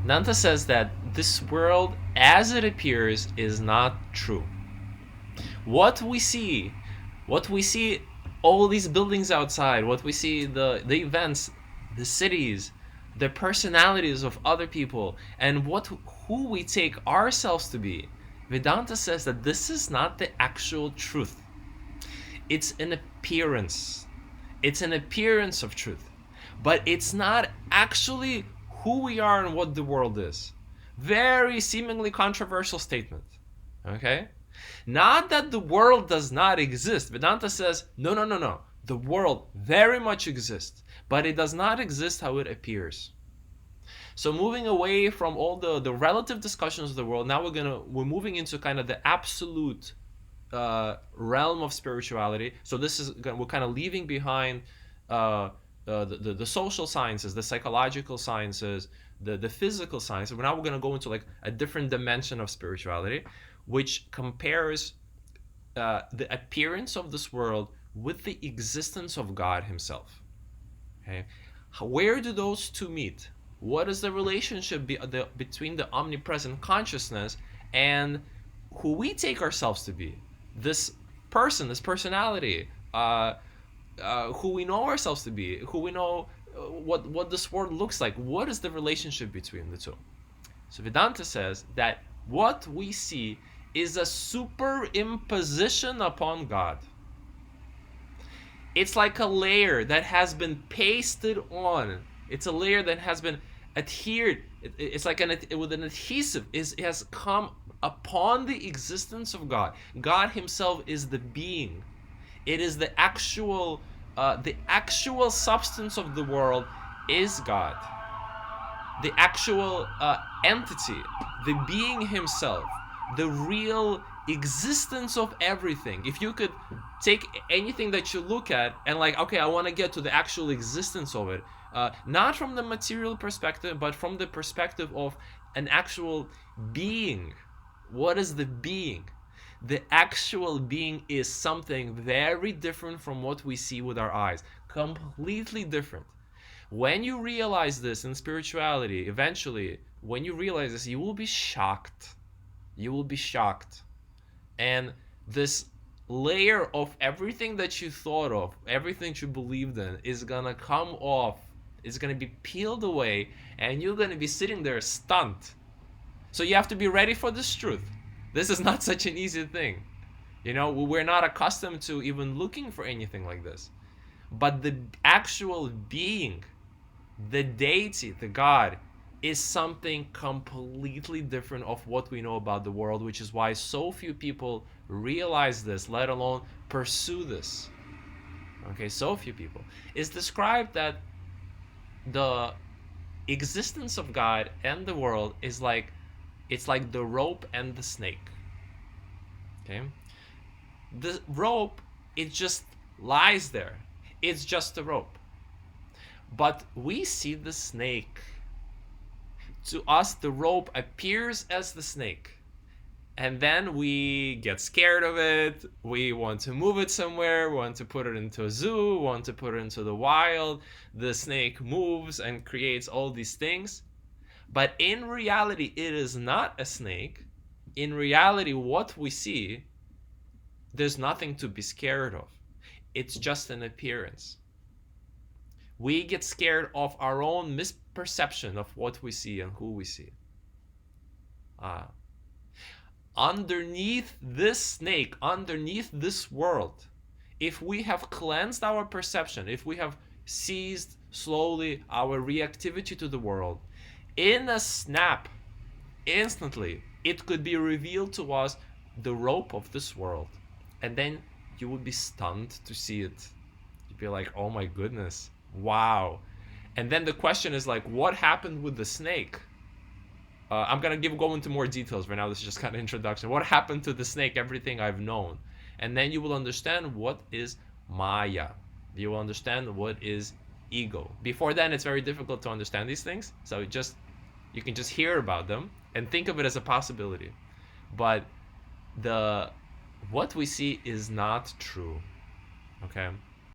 Vedanta says that this world as it appears is not true. What we see, what we see, all these buildings outside, what we see, the events, the cities, the personalities of other people, and who we take ourselves to be. Vedanta says that this is not the actual truth. It's an appearance. It's an appearance of truth. But it's not actually who we are and what the world is. Very seemingly controversial statement. Okay? Not that the world does not exist. Vedanta says, no, no, no, no. The world very much exists, but it does not exist how it appears. So moving away from all the relative discussions of the world, now we're moving into kind of the absolute realm of spirituality. So we're kind of leaving behind the social sciences, the psychological sciences, the physical sciences. Now we're going to go into like a different dimension of spirituality, which compares the appearance of this world with the existence of God Himself. Okay, where do those two meet? What is the relationship between the omnipresent consciousness and who we take ourselves to be? This person, this personality, who we know ourselves to be, who we know what this world looks like. What is the relationship between the two? So Vedanta says that what we see is a superimposition upon God. It's like a layer that has been pasted on. It's a layer that has been adhered. It's like with an adhesive. It has come upon the existence of God. God Himself is the being. It is the actual substance of the world is God. The actual entity, the being Himself, the real existence of everything. If you could take anything that you look at and like, okay, I want to get to the actual existence of it, not from the material perspective, but from the perspective of an actual being. What is the being? The actual being is something very different from what we see with our eyes. Completely different. When you realize this in spirituality, eventually, when you realize this, you will be shocked. You will be shocked. And this layer of everything that you thought of, everything you believed in, is gonna come off. It's gonna be peeled away, and you're gonna be sitting there stunned. So you have to be ready for this truth. This is not such an easy thing. We're not accustomed to even looking for anything like this. But the actual being, the deity, the God, is something completely different of what we know about the world, which is why so few people realize this, let alone pursue this. Okay, so few people. It's described that the existence of God and the world is like, it's like the rope and the snake. Okay? The rope, it just lies there. It's just a rope. But we see the snake. To us, the rope appears as the snake. And then we get scared of it. We want to move it somewhere. We want to put it into a zoo. We want to put it into the wild. The snake moves and creates all these things. But in reality, it is not a snake. In reality, what we see, there's nothing to be scared of. It's just an appearance. We get scared of our own misperception of what we see and who we see. Underneath this snake, underneath this world, if we have cleansed our perception, if we have ceased slowly our reactivity to the world, in a snap, instantly, it could be revealed to us the rope of this world. And then you would be stunned to see it. You'd be like, oh my goodness, wow. And then the question is like, what happened with the snake? I'm going to go into more details right now. This is just kind of introduction. What happened to the snake, everything I've known? And then you will understand what is Maya. You will understand what is ego. Before then, it's very difficult to understand these things. So you can just hear about them and think of it as a possibility. But what we see is not true. Okay?